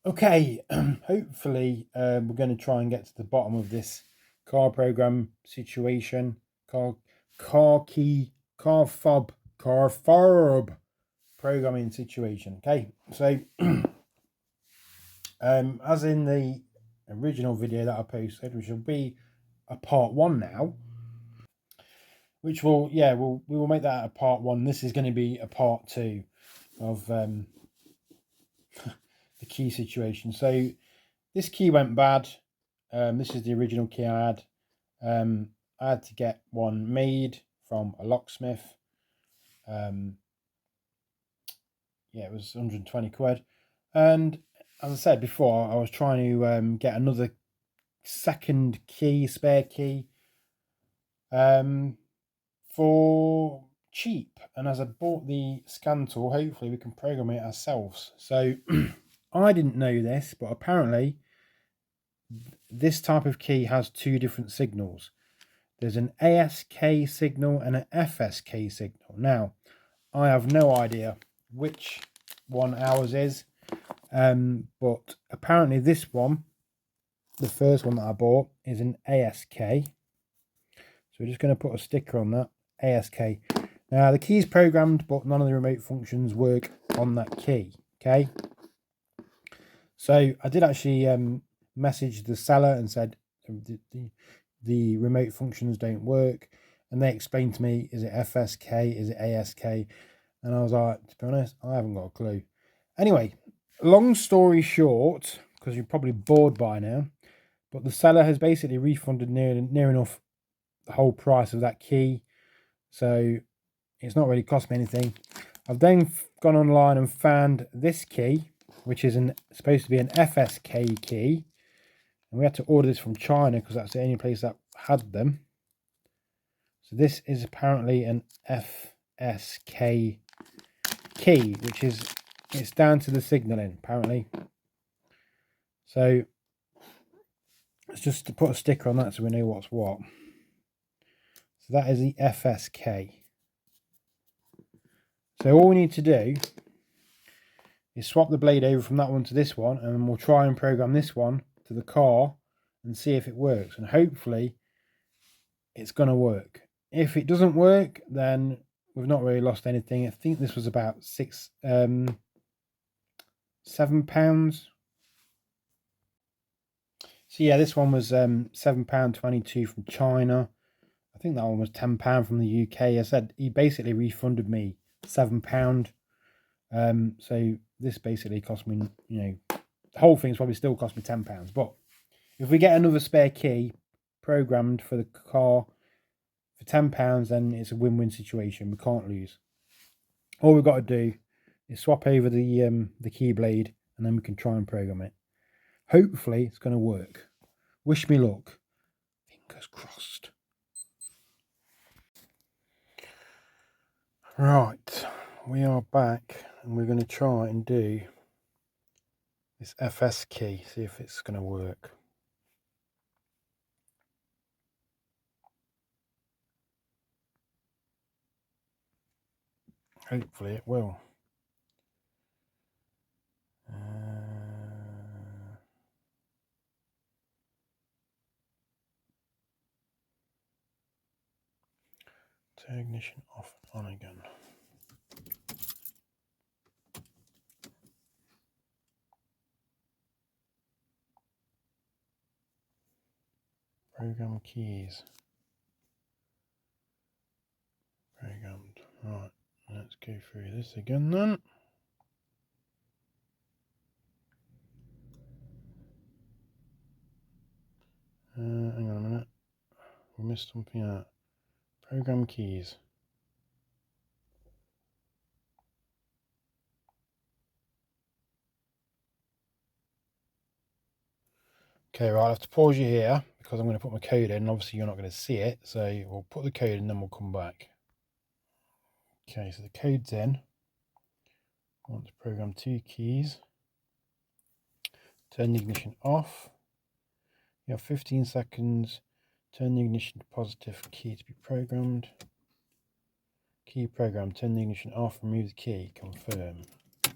Okay, hopefully we're going to try and get to the bottom of this car program situation. Car fob programming situation. Okay, so as in the original video that I posted, which will be a part one now, which will we will make that a part one. This is going to be a part two of the key situation. So this key went bad. This is the original key I had. I had to get one made from a locksmith. It was 120 quid. And as I said before, I was trying to get another second key, spare key, for cheap. And as I bought the scan tool, hopefully we can program it ourselves. So I didn't know this, but apparently this type of key has two different signals. There's an ASK signal and an FSK signal. Now, I have no idea which one ours is, but apparently this one, the first one that I bought, is an ASK. So we're just going to put a sticker on that, ASK. Now, the key's programmed, but none of the remote functions work on that key, okay? So I did actually message the seller and said the remote functions don't work, and they explained to me, is it FSK, is it ASK? And I was like, to be honest, I haven't got a clue. Anyway, long story short, because you're probably bored by now, but the seller has basically refunded near enough the whole price of that key, so it's not really cost me anything. I've then gone online and found this key, which is supposed to be an FSK key, and we had to order this from China because that's the only place that had them. So this is apparently an FSK key, which is, it's down to the signaling apparently. So let's just put a sticker on that so we know what's what. So that is the FSK. So all we need to do is swap the blade over from that one to this one, and then we'll try and program this one to the car and see if it works, and hopefully it's going to work. If it doesn't work, then we've not really lost anything. I think this was about £7. So yeah, this one was £7.22 from China. I think that one was £10 from the UK. I said he basically refunded me £7. So this basically cost me, the whole thing's probably still cost me £10. But if we get another spare key programmed for the car for £10, then it's a win-win situation. We can't lose. All we've got to do is swap over the key blade, and then we can try and program it. Hopefully it's going to work. Wish me luck. Fingers crossed. Right, we are back, and we're going to try and do this FS key, see if it's going to work. Hopefully it will. Turn ignition off and on again. Program keys. Programmed. Right, let's go through this again then. Hang on a minute. We missed something out. Program keys. Okay, right, I have to pause you here because I'm going to put my code in. Obviously, you're not going to see it, so we'll put the code in, then we'll come back. Okay, so the code's in. I want to program 2 keys. Turn the ignition off. You have 15 seconds. Turn the ignition to positive. Key to be programmed. Key program. Turn the ignition off. Remove the key. Confirm. To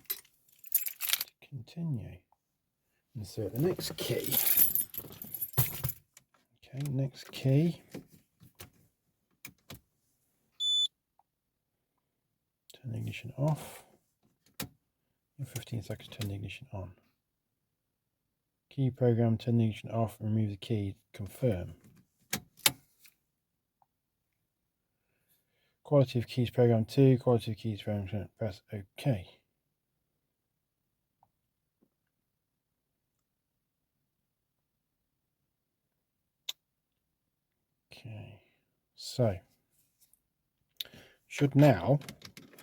continue. Insert the next key. Okay, next key. Turn the ignition off. In 15 seconds, turn the ignition on. Key program, turn the ignition off and remove the key. Confirm. Quality of keys program 2, quality of keys program, press OK. Okay, so should now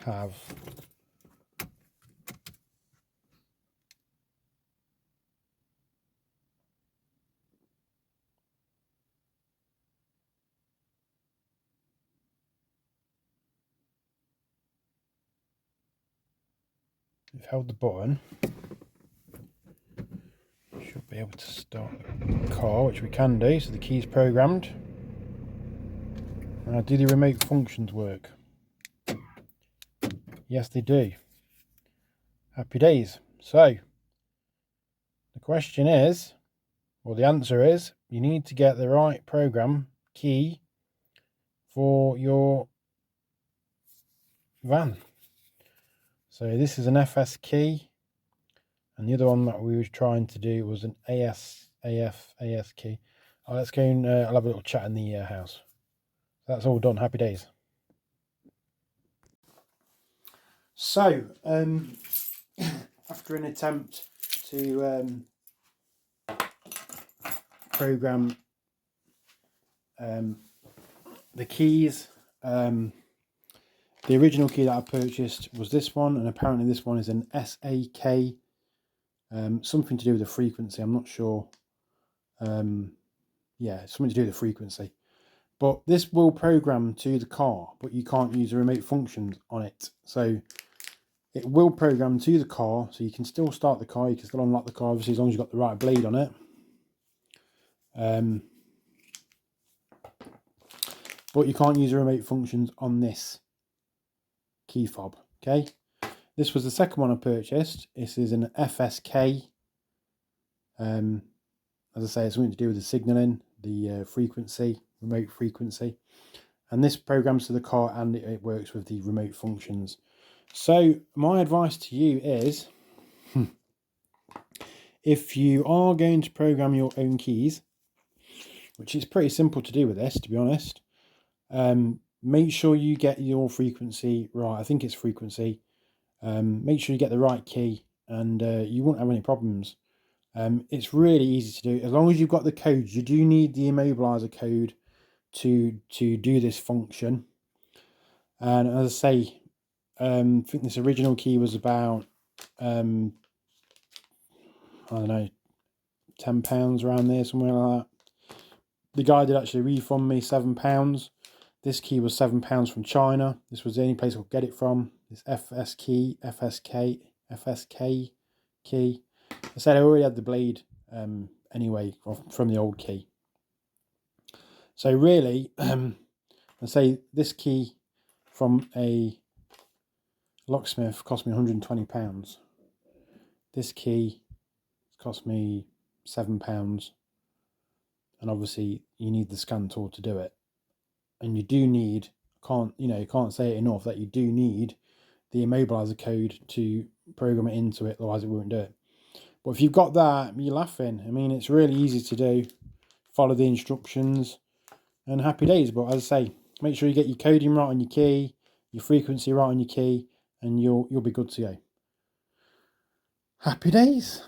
have we've held the button, should be able to start the car, which we can do. So the key's programmed. Now, do the remote functions work? Yes, they do. Happy days. So the question is, well, the answer is, you need to get the right program key for your van. So this is an FS key, and the other one that we was trying to do was an AS key. Oh, let's go and I'll have a little chat in the house. That's all done. Happy days. So after an attempt to program the keys, the original key that I purchased was this one, and apparently this one is an SAK, something to do with the frequency. I'm not sure. Yeah, something to do with the frequency. But this will program to the car, but you can't use the remote functions on it. So it will program to the car, so you can still start the car, you can still unlock the car, obviously, as long as you've got the right blade on it. But you can't use the remote functions on this key fob. Okay, this was the second one I purchased. This is an FSK. As I say, it's something to do with the signaling, the frequency, remote frequency, and this programs to the car and it works with the remote functions. So my advice to you is, if you are going to program your own keys, which is pretty simple to do with this, to be honest, make sure you get your frequency right. I think it's frequency. Make sure you get the right key, and you won't have any problems. It's really easy to do. As long as you've got the codes, you do need the immobilizer code to do this function. And as I say, I think this original key was about, I don't know, £10 around there, somewhere like that. The guy did actually refund me £7. This key was £7 from China. This was the only place I could get it from. This FSK key. I said I already had the blade anyway from the old key. So really, I say this key from a locksmith cost me £120. This key cost me £7, and obviously you need the scan tool to do it. And you do need, you can't say it enough, that you do need the immobilizer code to program it into it, otherwise it won't do it. But if you've got that, you're laughing. I mean, it's really easy to do. Follow the instructions and happy days. But as I say, make sure you get your coding right on your key, your frequency right on your key, and you'll be good to go. Happy days.